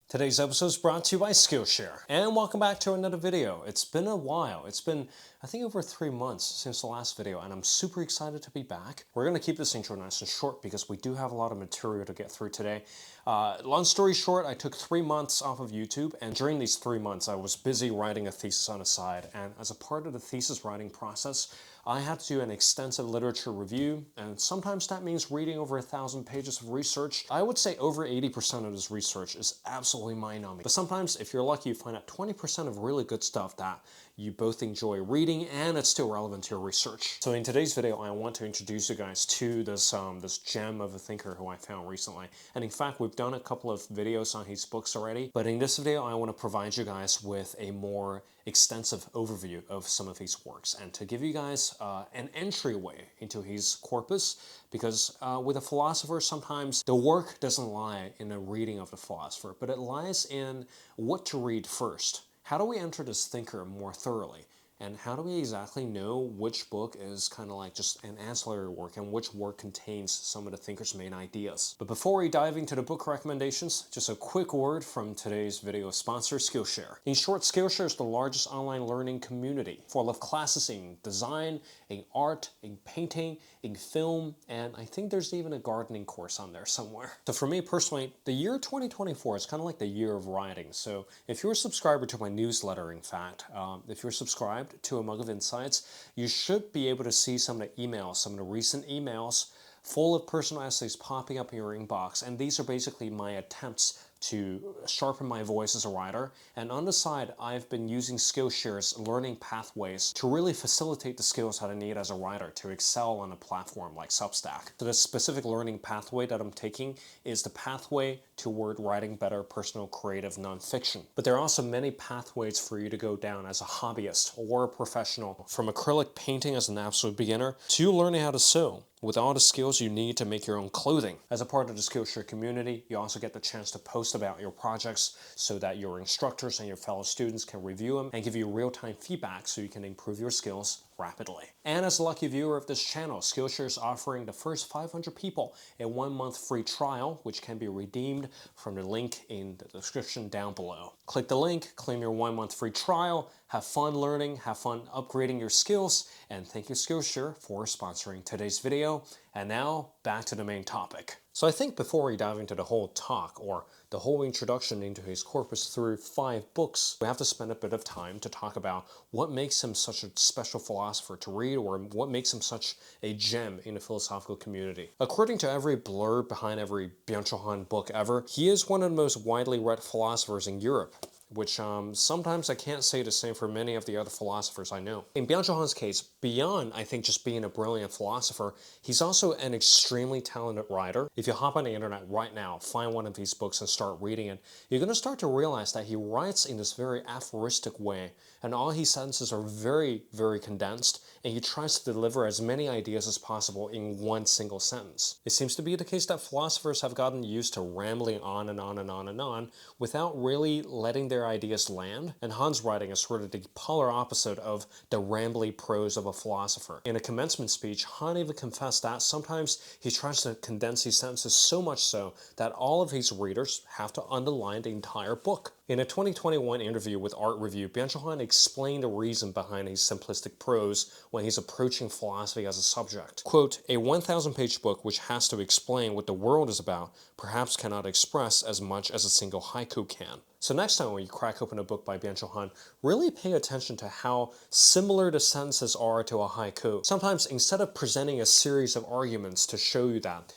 Today's episode is brought to you by Skillshare. And welcome back to another video. It's been a while. It's been, I think, over 3 months since the last video, and I'm super excited to be back. We're going to keep this intro nice and short because we do have a lot of material to get through today. Long story short, I took 3 months off of YouTube, and during these 3 months, I was busy writing a thesis on the side. And as a part of the thesis writing process, I had to do an extensive literature review, and sometimes that means reading over 1,000 pages of research. I would say over 80% of this research is absolutely mind-numbing. But sometimes, if you're lucky, you find out 20% of really good stuff that you both enjoy reading and it's still relevant to your research. So in today's video, I want to introduce you guys to this gem of a thinker who I found recently. And in fact, we've done a couple of videos on his books already. But in this video, I want to provide you guys with a more extensive overview of some of his works and to give you guys an entryway into his corpus, because with a philosopher, sometimes the work doesn't lie in the reading of the philosopher, but it lies in what to read first. How do we enter this thinker more thoroughly? And how do we exactly know which book is kind of like just an ancillary work and which work contains some of the thinker's main ideas? But before we dive into the book recommendations, just a quick word from today's video sponsor, Skillshare. In short, Skillshare is the largest online learning community full of classes in design, in art, in painting, in film, and I think there's even a gardening course on there somewhere. So for me personally, the year 2024 is kind of like the year of writing. So if you're a subscriber to my newsletter, in fact, if you're subscribed to A Mug of Insights, you should be able to see some of the emails, some of the recent emails full of personal essays popping up in your inbox. And these are basically my attempts to sharpen my voice as a writer. And on the side, I've been using Skillshare's learning pathways to really facilitate the skills that I need as a writer to excel on a platform like Substack. So the specific learning pathway that I'm taking is the pathway toward writing better personal creative nonfiction. But there are also many pathways for you to go down as a hobbyist or a professional, from acrylic painting as an absolute beginner to learning how to sew, with all the skills you need to make your own clothing. As a part of the Skillshare community, you also get the chance to post about your projects so that your instructors and your fellow students can review them and give you real-time feedback so you can improve your skills rapidly. And as a lucky viewer of this channel, Skillshare is offering the first 500 people a 1-month free trial, which can be redeemed from the link in the description down below. Click the link, claim your 1-month free trial, have fun learning, have fun upgrading your skills, and thank you Skillshare for sponsoring today's video. And now, back to the main topic. So I think before we dive into the whole talk, or the whole introduction into his corpus through 5 books, we have to spend a bit of time to talk about what makes him such a special philosopher to read, or what makes him such a gem in the philosophical community. According to every blurb behind every Byung-Chul Han book ever, he is one of the most widely read philosophers in Europe, which sometimes I can't say the same for many of the other philosophers I know. In Byung-Chul Han's case, beyond, I think, just being a brilliant philosopher, he's also an extremely talented writer. If you hop on the internet right now, find one of these books and start reading it, you're going to start to realize that he writes in this very aphoristic way, and all his sentences are very, very condensed, and he tries to deliver as many ideas as possible in one single sentence. It seems to be the case that philosophers have gotten used to rambling on and on and on and on without really letting their ideas land, and Han's writing is sort of the polar opposite of the rambly prose of a philosopher. In a commencement speech, Han even confessed that sometimes he tries to condense his sentences so much so that all of his readers have to underline the entire book. In a 2021 interview with Art Review, Byung-Chul Han explained the reason behind his simplistic prose when he's approaching philosophy as a subject. Quote, "A 1,000-page book which has to explain what the world is about perhaps cannot express as much as a single haiku can." So next time when you crack open a book by Byung-Chul Han, really pay attention to how similar the sentences are to a haiku. Sometimes instead of presenting a series of arguments to show you that,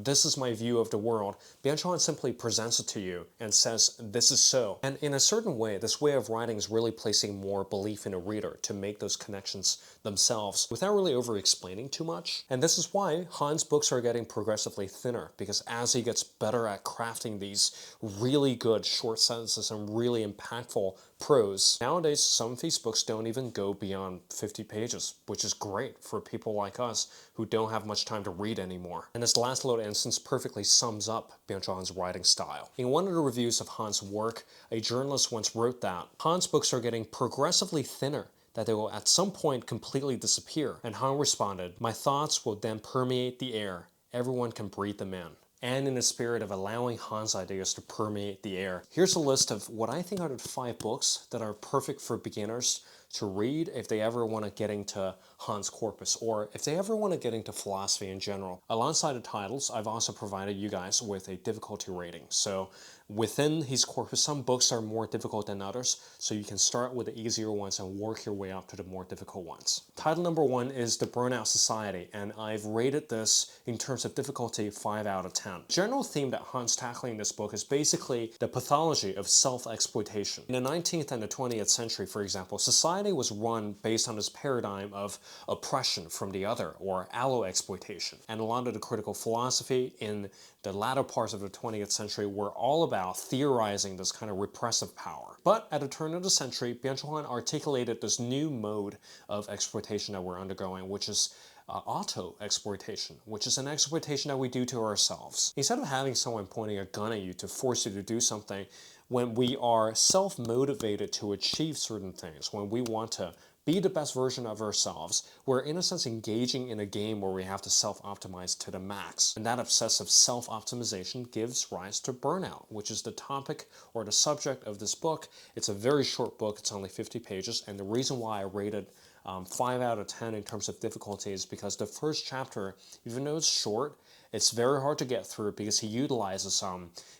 this is my view of the world, Byung-Chul Han simply presents it to you and says, this is so. And in a certain way, this way of writing is really placing more belief in a reader to make those connections themselves without really over-explaining too much. And this is why Han's books are getting progressively thinner, because as he gets better at crafting these really good short sentences and really impactful prose, nowadays some of these books don't even go beyond 50 pages, which is great for people like us who don't have much time to read anymore. And this last little instance perfectly sums up Byung-Chul Han's writing style. In one of the reviews of Han's work, a journalist once wrote that Han's books are getting progressively thinner, that they will at some point completely disappear. And Han responded, "My thoughts will then permeate the air. Everyone can breathe them in." and in the spirit of allowing Han's ideas to permeate the air. Here's a list of what I think are the 5 books that are perfect for beginners to read if they ever want to get into Han's corpus, or if they ever want to get into philosophy in general. Alongside the titles, I've also provided you guys with a difficulty rating. So within his corpus, some books are more difficult than others, so you can start with the easier ones and work your way up to the more difficult ones. Title number 1 is The Burnout Society, and I've rated this in terms of difficulty 5 out of 10. The general theme that Han's tackling in this book is basically the pathology of self-exploitation. In the 19th and the 20th century, for example, society was run based on this paradigm of oppression from the other, or allo-exploitation. And a lot of the critical philosophy in the latter parts of the 20th century were all about theorizing this kind of repressive power. But at the turn of the century, Byung-Chul Han articulated this new mode of exploitation that we're undergoing, which is auto-exploitation, which is an exploitation that we do to ourselves. Instead of having someone pointing a gun at you to force you to do something, when we are self-motivated to achieve certain things, when we want to be the best version of ourselves, we're in a sense engaging in a game where we have to self-optimize to the max. And that obsessive self-optimization gives rise to burnout, which is the topic or the subject of this book. It's a very short book, it's only 50 pages, and the reason why I rated 5 out of 10 in terms of difficulty is because the first chapter, even though it's short, it's very hard to get through because he utilizes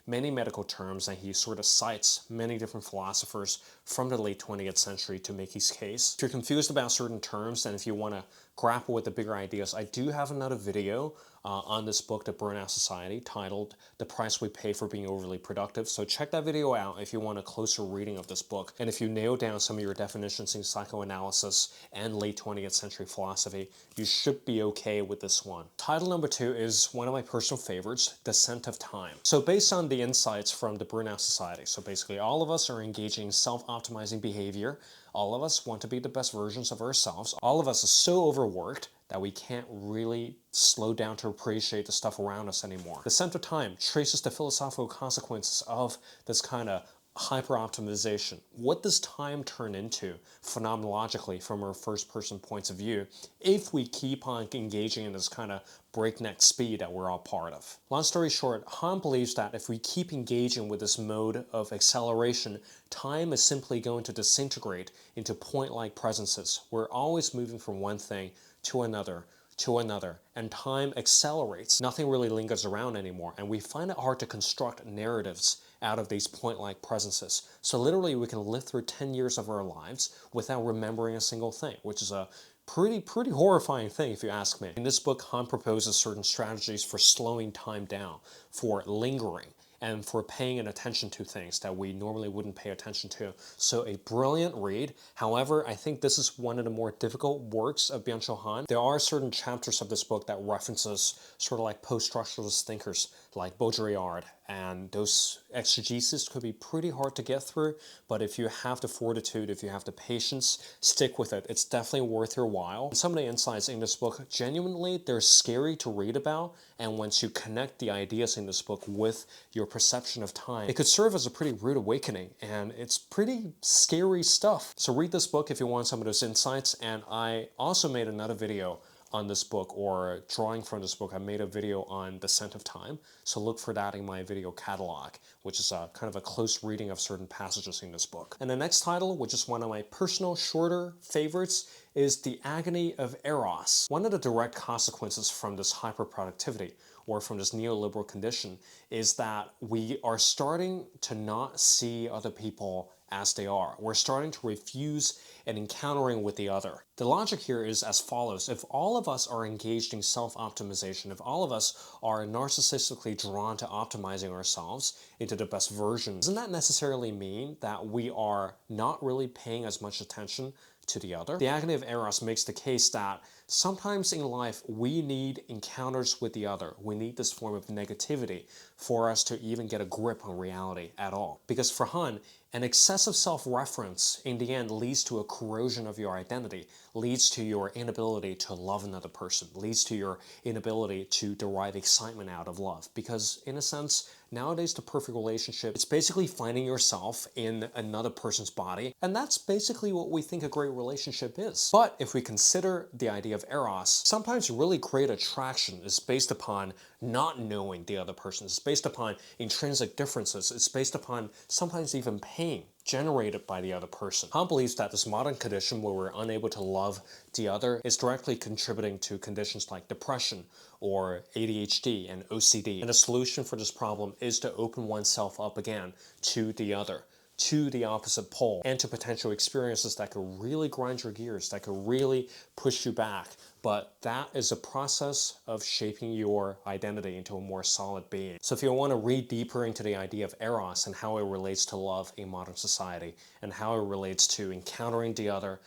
many medical terms and he sort of cites many different philosophers from the late 20th century to make his case. If you're confused about certain terms and if you want to grapple with the bigger ideas, I do have another video on this book, The Burnout Society, titled The Price We Pay for Being Overly Productive. So check that video out if you want a closer reading of this book. And if you nail down some of your definitions in psychoanalysis and late 20th century philosophy, you should be okay with this one. Title number 2 is one of my personal favorites, Descent of Time. So based on the insights from the Burnout Society, so basically all of us are engaging in self-optimizing behavior. All of us want to be the best versions of ourselves. All of us are so overworked that we can't really slow down to appreciate the stuff around us anymore. Descent of Time traces the philosophical consequences of this kind of hyper-optimization. What does time turn into phenomenologically from our first-person points of view if we keep on engaging in this kind of breakneck speed that we're all part of? Long story short, Han believes that if we keep engaging with this mode of acceleration, time is simply going to disintegrate into point-like presences. We're always moving from one thing to another, and time accelerates. Nothing really lingers around anymore, and we find it hard to construct narratives out of these point-like presences. So literally we can live through 10 years of our lives without remembering a single thing, which is a pretty horrifying thing if you ask me. In this book, Han proposes certain strategies for slowing time down, for lingering, and for paying attention to things that we normally wouldn't pay attention to. So a brilliant read. However, I think this is one of the more difficult works of Byung-Chul Han. There are certain chapters of this book that references sort of like post-structuralist thinkers like Baudrillard, and those exegesis could be pretty hard to get through, but if you have the fortitude, if you have the patience, stick with it. It's definitely worth your while. Some of the insights in this book, genuinely, they're scary to read about, and once you connect the ideas in this book with your perception of time, it could serve as a pretty rude awakening, and it's pretty scary stuff. So read this book if you want some of those insights, and I also made another video on this book, or drawing from this book. I made a video on Descent of Time, so look for that in my video catalog, which is a kind of a close reading of certain passages in this book. And the next title, which is one of my personal shorter favorites, is The Agony of Eros. One of the direct consequences from this hyperproductivity, or from this neoliberal condition, is that we are starting to not see other people as they are. We're starting to refuse an encountering with the other. The logic here is as follows. If all of us are engaged in self-optimization, if all of us are narcissistically drawn to optimizing ourselves into the best version, doesn't that necessarily mean that we are not really paying as much attention to the other? The Agony of Eros makes the case that sometimes in life we need encounters with the other. We need this form of negativity for us to even get a grip on reality at all. Because for Han, an excessive self-reference in the end leads to a corrosion of your identity, leads to your inability to love another person, leads to your inability to derive excitement out of love. Because in a sense, nowadays the perfect relationship, it's basically finding yourself in another person's body, and that's basically what we think a great relationship is. But if we consider the idea of Eros, sometimes really great attraction is based upon not knowing the other person. It's based upon intrinsic differences. It's based upon sometimes even pain generated by the other person. Han believes that this modern condition where we're unable to love the other is directly contributing to conditions like depression or ADHD and OCD. And the solution for this problem is to open oneself up again to the other, to the opposite pole, and to potential experiences that could really grind your gears, that could really push you back. But that is a process of shaping your identity into a more solid being. So if you want to read deeper into the idea of Eros and how it relates to love in modern society and how it relates to encountering the other,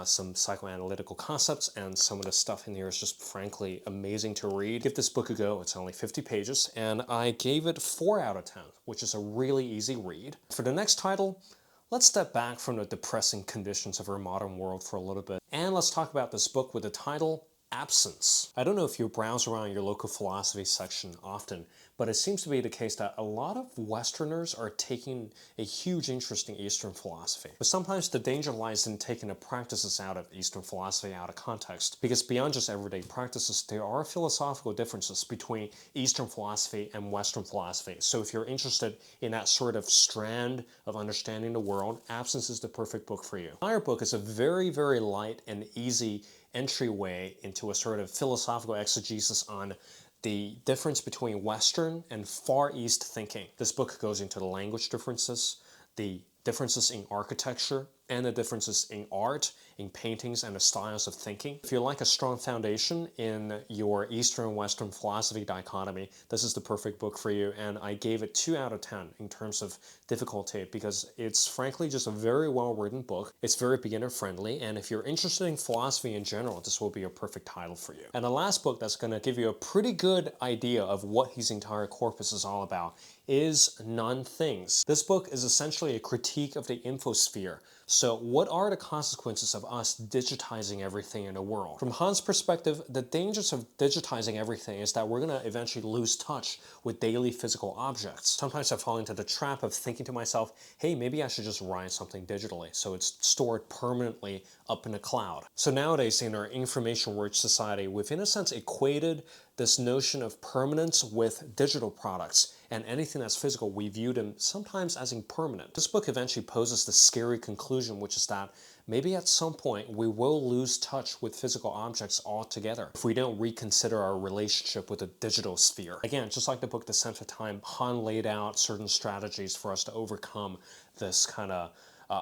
some psychoanalytical concepts, and some of the stuff in here is just frankly amazing to read. Give this book a go. It's only 50 pages, and I gave it 4 out of 10, which is a really easy read. For the next title, let's step back from the depressing conditions of our modern world for a little bit, and let's talk about this book with the title Absence. I don't know if you browse around your local philosophy section often, but it seems to be the case that a lot of Westerners are taking a huge interest in Eastern philosophy. But sometimes the danger lies in taking the practices out of Eastern philosophy out of context, because beyond just everyday practices, there are philosophical differences between Eastern philosophy and Western philosophy. So if you're interested in that sort of strand of understanding the world, Absence is the perfect book for you. The entire book is a very, very light and easy entryway into a sort of philosophical exegesis on the difference between Western and Far East thinking. This book goes into the language differences, the differences in architecture, and the differences in art, in paintings, and the styles of thinking. If you like a strong foundation in your Eastern and Western philosophy dichotomy, this is the perfect book for you, and I gave it 2 out of 10 in terms of difficulty because it's frankly just a very well-written book. It's very beginner-friendly, and if you're interested in philosophy in general, this will be a perfect title for you. And the last book that's going to give you a pretty good idea of what his entire corpus is all about is Non-Things. This book is essentially a critique of the infosphere. So what are the consequences of us digitizing everything in the world? From Han's perspective, the dangers of digitizing everything is that we're going to eventually lose touch with daily physical objects. Sometimes I fall into the trap of thinking to myself, hey, maybe I should just write something digitally so it's stored permanently up in the cloud. So nowadays in our information-rich society, we've in a sense equated this notion of permanence with digital products, and anything that's physical, we view them sometimes as impermanent. This book eventually poses the scary conclusion, which is that maybe at some point we will lose touch with physical objects altogether if we don't reconsider our relationship with the digital sphere. Again, just like the book Descent of Time, Han laid out certain strategies for us to overcome this kind of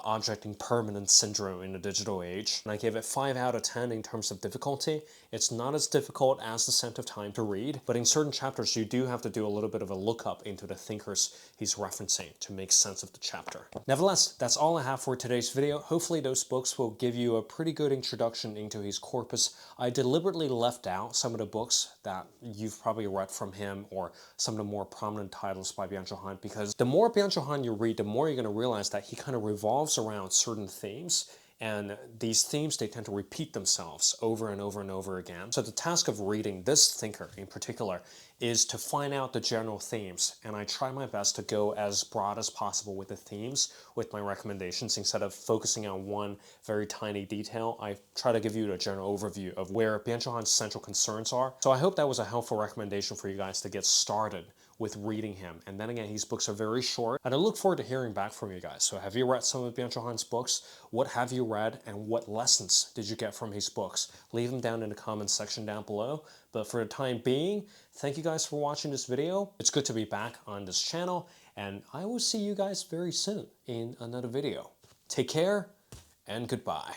object impermanence syndrome in the digital age. And I gave it 5 out of 10 in terms of difficulty. It's not as difficult as Descent of Time to read, but in certain chapters you do have to do a little bit of a lookup into the thinkers he's referencing to make sense of the chapter. Nevertheless, that's all I have for today's video. Hopefully those books will give you a pretty good introduction into his corpus. I deliberately left out some of the books that you've probably read from him or some of the more prominent titles by Byung-Chul Han, because the more Byung-Chul Han you read, the more you're going to realize that he kind of revolves around certain themes, and these themes, they tend to repeat themselves over and over and over again. So the task of reading this thinker in particular is to find out the general themes, and I try my best to go as broad as possible with the themes with my recommendations. Instead of focusing on one very tiny detail, I try to give you a general overview of where Byung-Chul Han's central concerns are. So I hope that was a helpful recommendation for you guys to get started with reading him. And then again, his books are very short, and I look forward to hearing back from you guys. So have you read some of Byung-Chul Han's books? What have you read, and what lessons did you get from his books? Leave them down in the comments section down below. But for the time being, thank you guys for watching this video. It's good to be back on this channel, and I will see you guys very soon in another video. Take care, and goodbye.